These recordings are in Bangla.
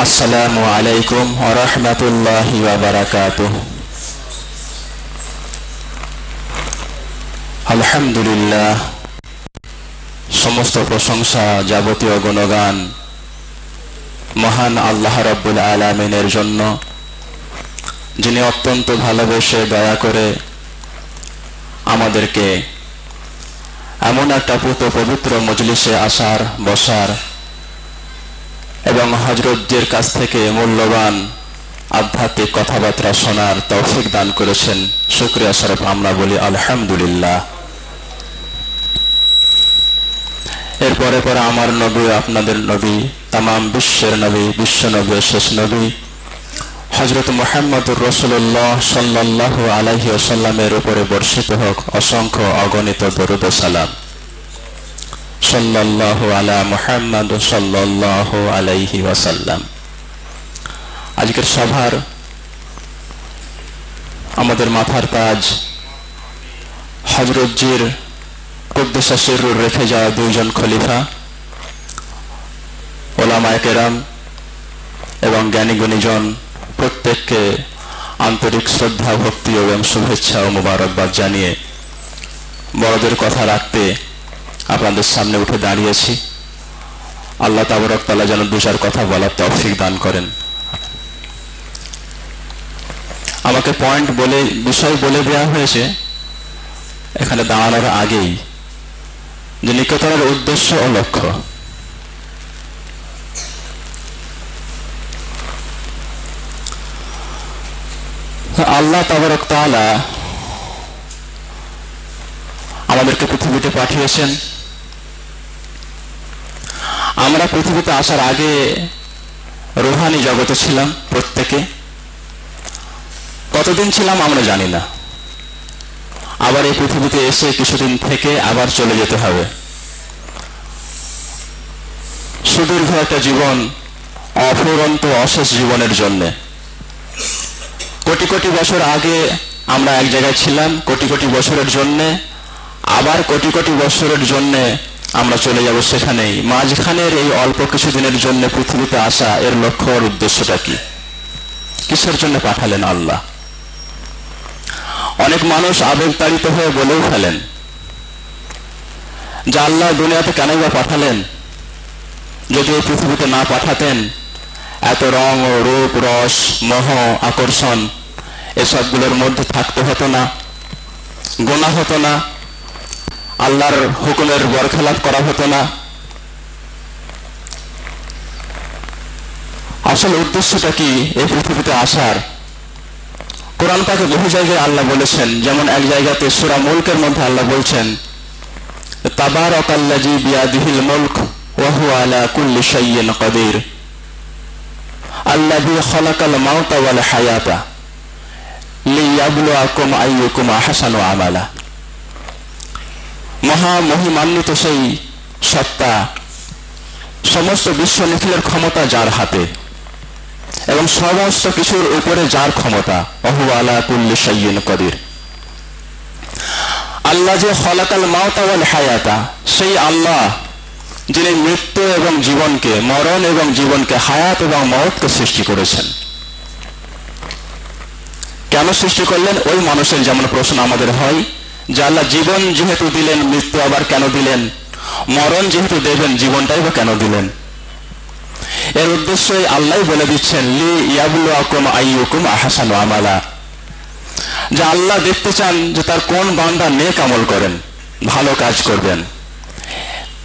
আসসালামু আলাইকুম ওয়া রাহমাতুল্লাহি ওয়া বারাকাতুহু। আলহামদুলিল্লাহ, সমস্ত প্রশংসা, যাবতীয় গুণগান মহান আল্লাহ রাব্বুল আলামিনের জন্য, যিনি অত্যন্ত ভালোবেসে দয়া করে আমাদেরকে এমন একটা পবিত্র মজলিসে আসার, বসার এবং হযরতদের কাছ থেকে মূল্যবান আধ্যাত্মিক কথাবার্তা শোনার তৌফিক দান করেছেন। শুকরিয়া স্বরূপ আমরা বলি আলহামদুলিল্লাহ। এরপরে পরে আমার নবী, আপনাদের নবী, তাম বিশ্বের নবী, বিশ্ব নবী, শেষ নবী হযরত মুহাম্মদুর রাসূলুল্লাহ সাল্লাল্লাহু আলাইহি ওয়াসাল্লামের উপরে বর্ষিত হোক অসংখ্য অগণিত দরুদ ও সালাম। সাল্লাল্লাহু আলা মুহাম্মদ সাল্লাল্লাহু আলাইহি ওয়াসাল্লাম। আজকের সভার আমাদের মাথার তাজ হযরতজির কুদ্দুস সিররুর রেখে যাওয়া দুইজন খলিফা, ওলামায়ে কেরাম এবং জ্ঞানী গুণীজন, প্রত্যেককে আন্তরিক শ্রদ্ধা, ভক্তি এবং শুভেচ্ছা ও মোবারকবাদ জানিয়ে বড়দের কথা রাখতে আপনাদের সামনে উঠে দাঁড়িয়েছি। আল্লাহ তাবারক তাআলা যেন দু চার কথা বলার তৌফিক দান করেন। আমাকে পয়েন্ট বলে, বিষয় বলে দেওয়া হয়েছে এখানে দাঁড়ানোর আগেই, যে নিকটতরের উদ্দেশ্য ও লক্ষ্য। আল্লাহ তাবারক তাআলা আমাদেরকে পৃথিবীতে পাঠিয়েছেন। আমরা পৃথিবীতে আসার আগে রূহানি জগতে ছিলাম প্রত্যেকে। কতদিন ছিলাম আমরা জানি না। আবার এই পৃথিবীতে এসে কিছুদিন থেকে আবার চলে যেতে হবে। সুদীর্ঘ একটা জীবন, অফুরন্ত অশেষ জীবনের জন্য। কোটি কোটি বছর আগে আমরা এক জায়গায় ছিলাম কোটি কোটি বছরের জন্য, আবার কোটি কোটি বছরের জন্য আমরা চলে যাব সেখানেই। মাঝখানের এই অল্প কিছুদিনের জন্য পৃথিবীতে আসা, এর লক্ষ্য আর উদ্দেশ্যটা কি? কিসের জন্য পাঠালেন আল্লাহ? অনেক মানুষ আবেগতাড়িত হয়ে বলেও ফেলেন যে আল্লাহ দুনিয়াতে কেনই বা পাঠালেন? যদি এই পৃথিবীতে না পাঠাতেন, এত রং, রূপ, রস, মোহ, আকর্ষণ এসবগুলোর মধ্যে থাকতে হতো না, গুনাহ হতো না, আল্লাহর হুকুমের বরখেলাপ করা হতো না। আসল উদ্দেশ্যটা কি এই পৃথিবীতে আসার? কোরআন পাকে বহু জায়গায় আল্লাহ বলেছেন। যেমন এক জায়গাতে সূরা মুলকের মধ্যে আল্লাহ বলছেন, তাবারাকাল্লাযী বিয়াদিহিল মুলক ওয়া হুয়া আলা কুল্লি শাইইন কাদির আল্লাযী খালাকাল মাউতা ওয়াল হায়াতা লিয়াবলুয়াকুম আইয়ুকুম আহসানু আমালা। মহা মহিমান্বিত সেই সত্তা, সমস্ত বিশ্ব নিখিলের ক্ষমতা যার হাতে এবং সমস্ত কিছুর উপরে যার ক্ষমতা, ওহু আলা কুল্লি শাইইন কাদির। আল্লাহ যে খালাকাল মাউতা ওয়াল হায়াতা, সেই আল্লাহ যিনি মৃত্যু এবং জীবনকে, মরণ এবং জীবনকে, হায়াত এবং মওতকে সৃষ্টি করেছেন। কেন সৃষ্টি করলেন? ওই মানুষের যেমন প্রশ্ন আমাদের হয় যে আল্লাহ জীবন যেহেতু দিলেন, মৃত্যু আবার কেন দিলেন? মরণ যেহেতু দেবেন, জীবনটাই বা কেন দিলেন? এর উদ্দেশ্যই আল্লাহ বলে দিচ্ছেন, লি ইয়াবলুয়াকুম আইয়ুকুম আহসানু আমালা। যে আল্লাহ দেখতে চান যে তার কোন বান্দা নেক আমল করেন, ভালো কাজ করবেন।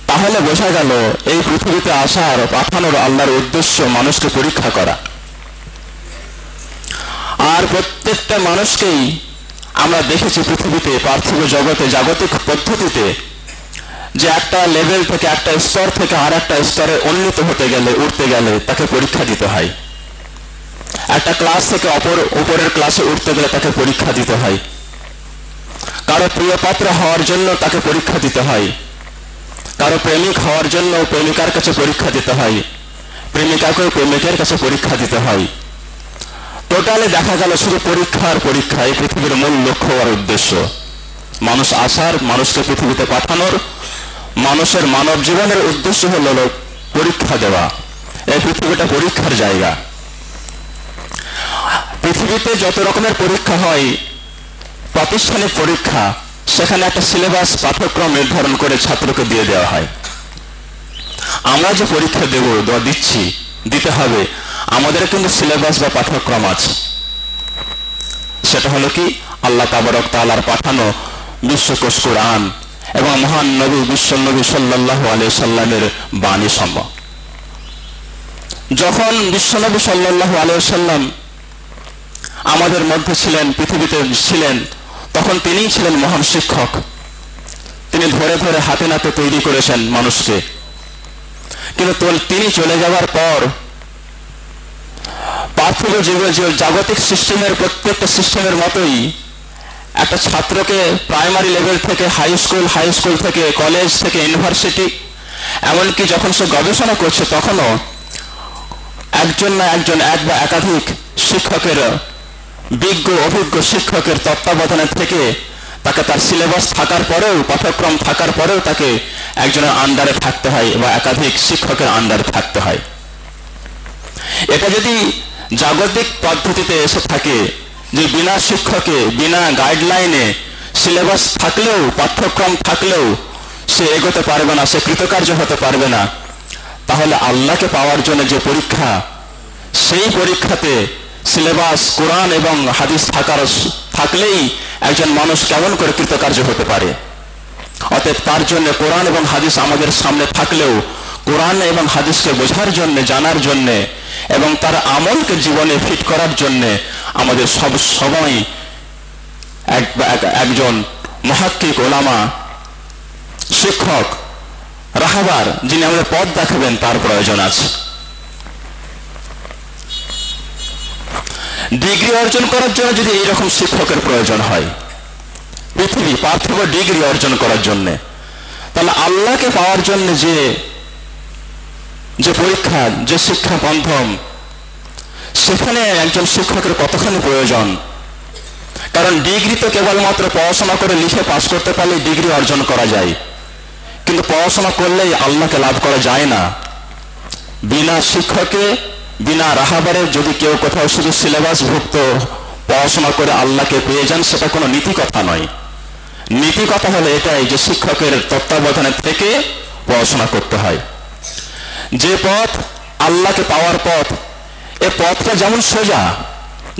তাহলে বোঝা গেল এই পৃথিবীতে আসার, পাঠানোর আল্লাহর উদ্দেশ্য মানুষকে পরীক্ষা করা। আর প্রত্যেকটা মানুষকেই আমরা দেখেছি পৃথিবীতে, পার্থিব জগতে, জাগতিক পদ্ধতিতে, যে একটা লেভেল থেকে, একটা স্তর থেকে আর একটা স্তরে উন্নীত হতে গেলে, উঠতে গেলে তাকে পরীক্ষা দিতে হয়। একটা ক্লাস থেকে উপরের ক্লাসে উঠতে গেলে তাকে পরীক্ষা দিতে হয়। কারো প্রিয় পাত্র হওয়ার জন্য তাকে পরীক্ষা দিতে হয়। কারো প্রেমিক হওয়ার জন্য প্রেমিকার কাছে পরীক্ষা দিতে হয়, প্রেমিকাকেও প্রেমিকের কাছে পরীক্ষা দিতে হয়। টোটালি দেখা গেল শুধু পরীক্ষার পরীক্ষা। এই পৃথিবীর মূল লক্ষ্য আর উদ্দেশ্য মানুষ আসার, মানুষকে পৃথিবীতে পাঠানোর, মানুষের মানব জীবনের উদ্দেশ্য হল পরীক্ষা দেওয়া এই পৃথিবীটা পরীক্ষার জায়গা। পৃথিবীতে যত রকমের পরীক্ষা হয়, প্রাতিষ্ঠানিক পরীক্ষা, সেখানে একটা সিলেবাস পাঠ্যক্রম নির্ধারণ করে ছাত্রকে দিয়ে দেওয়া হয়। আমরা যে পরীক্ষা দিতে হবে, আমাদের কিন্তু সিলেবাস বা পাঠ্যক্রম আছে। সেটা হলো কি, আল্লাহ তাবারক তাআলার পাঠানো বিশ্বকোষ কোরআন এবং মহান নবী বিশ্বনবী সাল্লাল্লাহু আলাইহি সাল্লামের বাণী সমূহ। যখন বিশ্বনবী সাল্লাল্লাহু আলাইহি সাল্লাম আমাদের মধ্যে ছিলেন, পৃথিবীতে ছিলেন, তখন তিনিই ছিলেন মহান শিক্ষক। তিনি ধরে ধরে হাতে নাতে তৈরি করেছেন মানুষকে। কিন্তু তিনি চলে যাওয়ার পর পার্থিব জাগতিক সিস্টেমের প্রত্যেকটা সিস্টেমের মতোই একটা ছাত্রকে প্রাইমারি লেভেল থেকে হাই স্কুল থেকে কলেজ থেকে ইউনিভার্সিটি, এমনকি যখন সে গবেষণা করছে তখনও একজন না একজন, এক বা একাধিক শিক্ষকের, বিজ্ঞ অভিজ্ঞ শিক্ষকের তত্ত্বাবধানে থেকে তাকে তার সিলেবাস থাকার পরেও, পাঠ্যক্রম থাকার পরেও তাকে একজনের আন্ডারে থাকতে হয় বা একাধিক শিক্ষকের আন্ডারে থাকতে হয়। এটা যদি জাগতিক পদ্ধতিতে এসে থাকে যে বিনা শিক্ষকে, বিনা গাইডলাইনে, সিলেবাস থাকলেও, পাঠ্যক্রম থাকলেও সে এগোতে পারবে না, সে কৃতকার্য হতে পারবে না, তাহলে আল্লাহকে পাওয়ার জন্য যে পরীক্ষা, সেই পরীক্ষাতে সিলেবাস কোরআন এবং হাদিস থাকলেই একজন মানুষ কেমন করে কৃতকার্য হতে পারে? অতএব তার জন্য কোরআন এবং হাদিস আমাদের সামনে থাকলেও কোরআন এবং হাদিসকে বোঝার জন্য, জানার জন্য এবং তার আমলকে জীবনে ফিট করার জন্য আমাদের সব সময় একজন মুহাক্কিক, ওলামা, শিক্ষক, রাহবার, যিনি আমাদের পথ দেখাবেন, তার প্রয়োজন আছে। ডিগ্রি অর্জন করার জন্য যদি এইরকম শিক্ষকের প্রয়োজন হয়, পার্থিব ডিগ্রি অর্জন করার জন্য, তাহলে আল্লাহকে পাওয়ার জন্য যে পরীক্ষা, যে শিক্ষা বন্ধন, সেখানে একজন শিক্ষকের কতখানি প্রয়োজন। কারণ ডিগ্রি তো কেবলমাত্র পড়াশোনা করে লিখে পাস করতে পারলে ডিগ্রি অর্জন করা যায়, কিন্তু পড়াশোনা করলেই আল্লাহকে লাভ করা যায় না। বিনা শিক্ষকে, বিনা রাহাবারে যদি কেউ কোথাও শুধু সিলেবাস ভুক্ত পড়াশোনা করে আল্লাহকে পেয়ে যান, সেটা কোনো নীতি কথা নয়। নীতি কথা হলো এটাই যে শিক্ষকের তত্ত্বাবধানে থেকে পড়াশোনা করতে হয়। যে পথ আল্লাহকে পাওয়ার পথ, এ পথটা যেমন সোজা,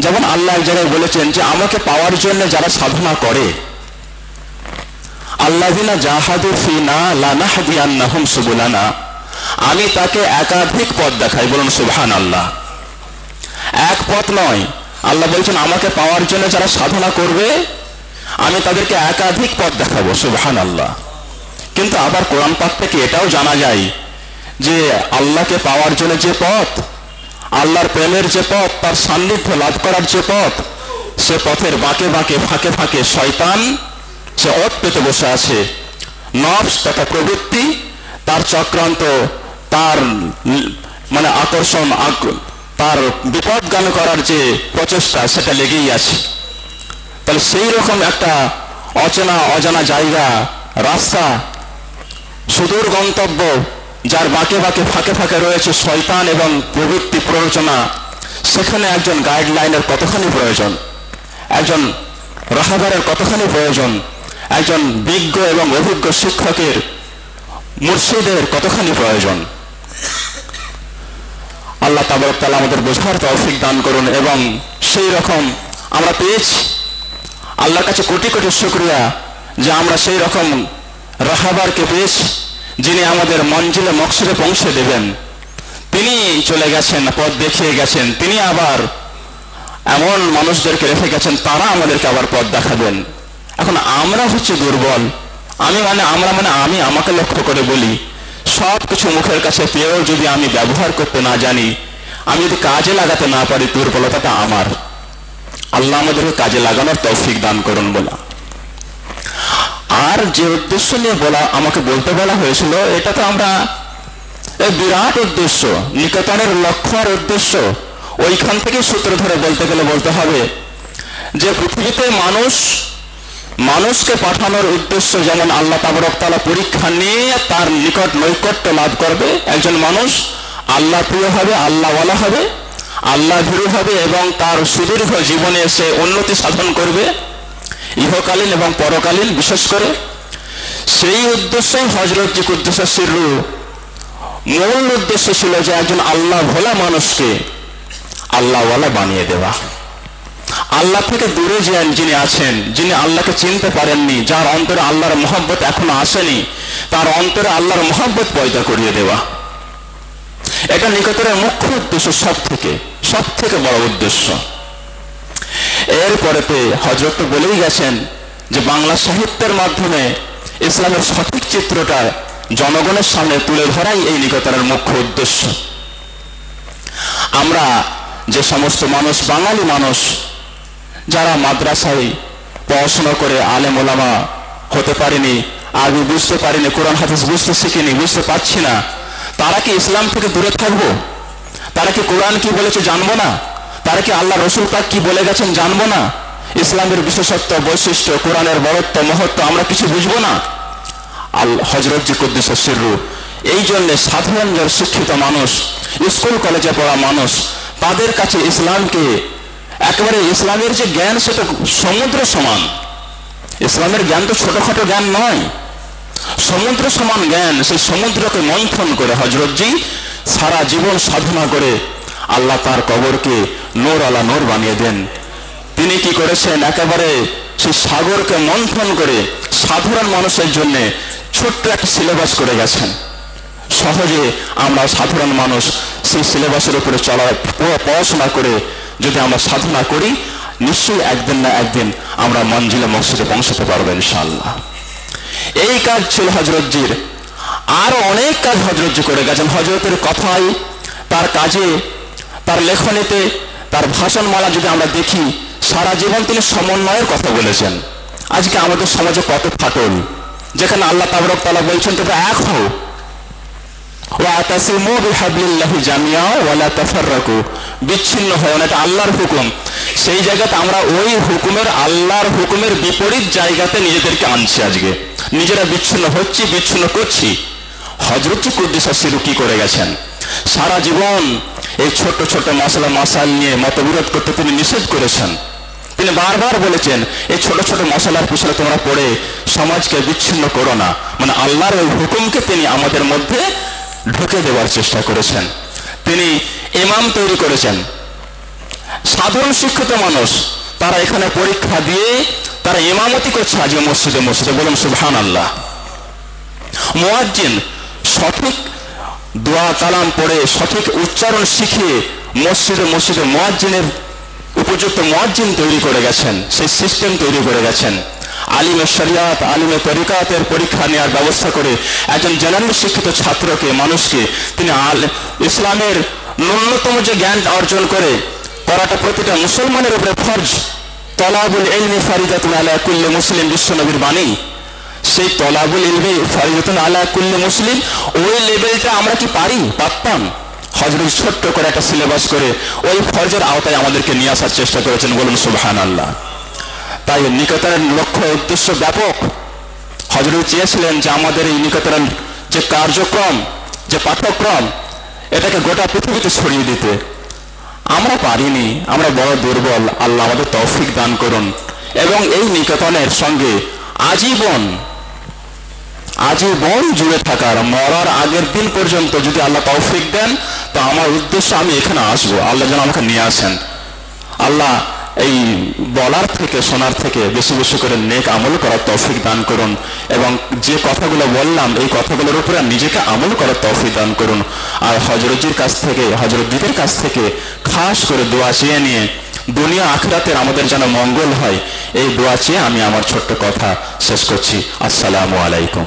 যেমন আল্লাহ এক জায়গায় বলেছেন যে আমাকে পাওয়ার জন্য যারা সাধনা করে, আল্লাযিনা জাহাদু ফিনা লানাহদিয়ান্নাহুম সুবুলানা, আমি তাকে একাধিক পথ দেখাই। বলুন সুবহানাল্লাহ। এক পথ নয়, আল্লাহ বলছেন আমাকে পাওয়ার জন্য যারা সাধনা করবে আমি তাদেরকে একাধিক পথ দেখাবো। সুবহানাল্লাহ। কিন্তু আবার কোরআন পাক থেকে এটাও জানা যায় যে আল্লাহকে পাওয়ার জন্য যে পথ, আল্লাহর প্রেমের যে পথ, তার সান্নিধ্য লাভ করার যে পথ, সে পথের বাঁকে বাঁকে, ফাঁকে ফাঁকে শয়তান সে ওত পেতে বসে আছে। নফস তথা প্রবৃত্তি, তার চক্রান্ত, তার মানে আকর্ষণ, তার বিপদগামী করার যে প্রচেষ্টা, সেটা লেগেই আছে। তাহলে সেই রকম একটা অজানা জায়গা, রাস্তা, সুদূর গন্তব্য, যার বাঁকে বাঁকে, ফাঁকে ফাঁকে রয়েছে শয়তান এবং প্রবৃত্তি প্ররোচনা, সেখানে একজন গাইডলাইনের কতখানি প্রয়োজন, একজন রাহবারের কতখানি প্রয়োজন, একজন বিজ্ঞ এবং অভিজ্ঞ শিক্ষকের, মুর্শিদের কতখানি প্রয়োজন। আল্লাহ তাবারক তাআলা আমাদের বোঝার তৌফিক দান করুন। এবং সেই রকম আমরা পেয়েছি, আল্লাহর কাছে কোটি কোটি শুকরিয়া যে আমরা সেই রকম রাহবারকে পেয়েছি, যিনি আমাদের মঞ্জিলে মকসদে পৌঁছে দেবেন। তিনি চলে গেছেন, পথ দেখিয়ে গেছেন, তিনি আবার এমন মানুষদেরকে রেখে গেছেন, তারা আমাদেরকে আবার পথ দেখাবেন। এখন আমরা হচ্ছে দুর্বল। আমি আমাকে লক্ষ্য করে বলি, সব কিছু মুখের কাছে পেয়েও যদি আমি ব্যবহার করতে না জানি, আমি যদি কাজে লাগাতে না পারি, দুর্বলতাটা আমার। আল্লাহ আমাদেরকে কাজে লাগানোর তৌফিক দান করুন বলা। আর যে উদ্দেশ্য নিয়ে আমাকে বলতে বলা হয়েছিল, এটা তো আমরা বিরাট উদ্দেশ্য, নিকেতনের লক্ষ্য আর উদ্দেশ্য, ওইখান থেকে সূত্র ধরে বলতে গেলে বলতে হবে যে পৃথিবীতে মানুষকে পাঠানোর উদ্দেশ্য, যেমন আল্লাহ তাবারক তাআলা পরীক্ষা নিয়ে তার নিকট নৈকট্য লাভ করবে একজন মানুষ, আল্লাহ প্রিয় হবে, আল্লাহওয়ালা হবে, আল্লাহ ভীরু হবে এবং তার সুদীর্ঘ জীবনে সে উন্নতি সাধন করবে ইহকালীন এবং পরকালীন। বিশেষ করে সেই উদ্দেশ্যেই হযরতজি কুদ্দুসুস সিররু মূল উদ্দেশ্য ছিল যে একজন আল্লাহ ভোলা মানুষকে আল্লাহওয়ালা বানিয়ে দেওয়া। আল্লাহ থেকে দূরে যিনি আছেন, যিনি আল্লাহকে চিনতে পারেননি, যার অন্তরে আল্লাহর মহব্বত এখনো আসেনি, তার অন্তরে আল্লাহর মহব্বত পয়দা করিয়ে দেওয়া। এটা নিকটের মুখ্য উদ্দেশ্য, সব থেকে বড় উদ্দেশ্য। এরপরেতে হযরত তো বলেই গেছেন যে বাংলা সাহিত্যের মাধ্যমে ইসলামের সঠিক চিত্রটা জনগণের সামনে তুলে ধরাই এই নিকটের মুখ্য উদ্দেশ্য। আমরা যে সমস্ত মানুষ, বাঙালি মানুষ যারা মাদ্রাসায় পড়াশোনা করে আলেম ওলামা হতে পারেনি, আরবি বুঝতে পারিনি, কোরআন হাদিস বুঝতে শিখিনি, বুঝতে পারছি না, তারা কি ইসলাম থেকে দূরে থাকবো? তারা কি কোরআন কি বলেছে জানবো না? তারা কি আল্লাহ রসুল পাক কি বলে গেছেন জানবো না? ইসলামের বিশেষত্ব, বৈশিষ্ট্য, কোরআনের বড়ত্ব, মহত্ব আমরা কিছু বুঝবো না? হযরতজি কুদ্দুসুস সিররু এই জন্য সাধারণ যারা শিক্ষিত মানুষ, স্কুল কলেজে পড়া মানুষ, তাদের কাছে ইসলামকে একেবারে, ইসলামের যে জ্ঞান সেটা সমুদ্র সমান। ইসলামের জ্ঞান তো ছোটখাটো জ্ঞান নয়, সমুদ্র সমান জ্ঞান। সেই সমুদ্রকে মন্থন করে হযরতজি সারা জীবন সাধনা করে আল্লাহ তার কবরকে নূর আলা নূর বানিয়ে দেন। তিনি কি করেছেন, একেবারে সেই সাগরকে মন্থন করে সাধারণ মানুষের জন্য ছোট্ট একটা সিলেবাস করে গেছেন। সহজে আমরা সাধারণ মানুষ সেই সিলেবাসের উপরে পড়াশোনা করে যদি আমরা সাধনা করি, নিশ্চয়ই একদিন না একদিন আমরা মঞ্জিলে মকসুদে পৌঁছাতে পারবো ইনশাআল্লাহ। এই কাজ ছিল হযরতজির। আরো অনেক কাজ হযরতজি করে গেছেন। হযরতের কথায়, তার কাজে, তার লেখনীতে, তার ভাষণমালা যদি আমরা দেখি, সারা জীবন তিনি সমন্বয়ের কথা বলেছেন। আজকে আমাদের সমাজে কত ফাটল, যেখানে আল্লাহ তাবারক তাআলা বলছেন তোমরা এক হও, ওয়াতাসিমু বিহাবলিল্লাহি জামিআ ওয়ালা তাফাররাকু, বিচ্ছিন্ন হও না, এটা আল্লাহর হুকুম। সেই জায়গাতে আমরা ওই হুকুমের, আল্লাহর হুকুমের বিপরীত জায়গাতে নিজেদেরকে আনছি। আজকে নিজেরা বিচ্ছিন্ন হচ্ছি, বিচ্ছিন্ন করছি। হযরতজি কুদ্দুসুস সিররু কি করে গেছেন, সারা জীবন এই ছোট ছোট মশলা মশাল নিয়ে মতবিরোধ করতে তিনি নিষেধ করেছেন। তিনি বারবার বলেছেন এই ছোট ছোট মশলার পিছনে তোমরা পড়ে সমাজকে বিচ্ছিন্ন করো না, মানে আল্লাহর ওই হুকুমকে তিনি আমাদের মধ্যে ঢুকে দেওয়ার চেষ্টা করেছেন। তিনি ইমাম তৈরি করেছেন। সাধারণ শিক্ষিত মানুষ তারা এখানে পরীক্ষা দিয়ে তারা ইমামতি করছে আজকে মসজিদে মসজিদে, বলুন সুবহানাল্লাহ। মুয়াজ্জিন সঠিক দোয়া কালাম পড়ে সঠিক উচ্চারণ শিখিয়ে মসজিদে মসজিদে মুয়াজ্জিনের উপযুক্ত মুয়াজ্জিন তৈরি করে গেছেন, সেই সিস্টেম তৈরি করে গেছেন। আলিমে শরিয়াত, আলিমে তরিকাতের পরীক্ষা নেওয়ার ব্যবস্থা করে একজন জেনারেল শিক্ষিত ছাত্রকে, মানুষকে তিনি ইসলামের ন্যূনতম যে জ্ঞান অর্জন করে করাটা প্রতিটা মুসলমানের উপরে ফরজ। তলাবুল ইলমি ফারিদাতুন আলা কুল্লি মুসলিম, বিশ্বনবীর বাণী। সেই তলাবুল ইলমি ফারিদাতুন আলা কুল্লি মুসলিম, ওই লেভেলটা আমরা কি পারতাম? হযরত ছোট্ট করে একটা সিলেবাস করে ওই ফরজের আওতায় আমাদেরকে নিয়ে আসার চেষ্টা করেছেন, বলুন সুবহানাল্লাহ। তাই নিকটের লক্ষ্য উদ্দেশ্য ব্যাপক। হযরত চেয়েছিলেন যে আমাদের এই নিকটের যে কার্যক্রম, যে পাঠ্যক্রম, এটাকে গোটা পৃথিবীতে ছড়িয়ে দিতে। আমরা পারিনি, আমরা বড় দুর্বল। আল্লাহ আমাদের তৌফিক দান করুন এবং এই নিকেতনের সঙ্গে আজীবন জুড়ে থাকার, মরার আগের দিন পর্যন্ত যদি আল্লাহ তৌফিক দেন, তো আমার উদ্দেশ্য আমি এখানে আসবো, আল্লাহ যেন আমাকে নিয়ে আসেন। আল্লাহ এই বলার থেকে, শোনার থেকে বেশি বেশি করে নেক আমল করার তৌফিক দান করুন এবং যে কথাগুলো বললাম এই কথাগুলোর উপরে নিজেকে আমল করার তৌফিক দান করুন। আর হযরতজির কাছ থেকে, হযরতজিদের কাছ থেকে খাস করে দোয়া চেয়ে নিয়ে দুনিয়া আখিরাতের আমাদের যেন মঙ্গল হয়, এই দোয়া চেয়ে আমি আমার ছোট্ট কথা শেষ করছি। আসসালামু আলাইকুম।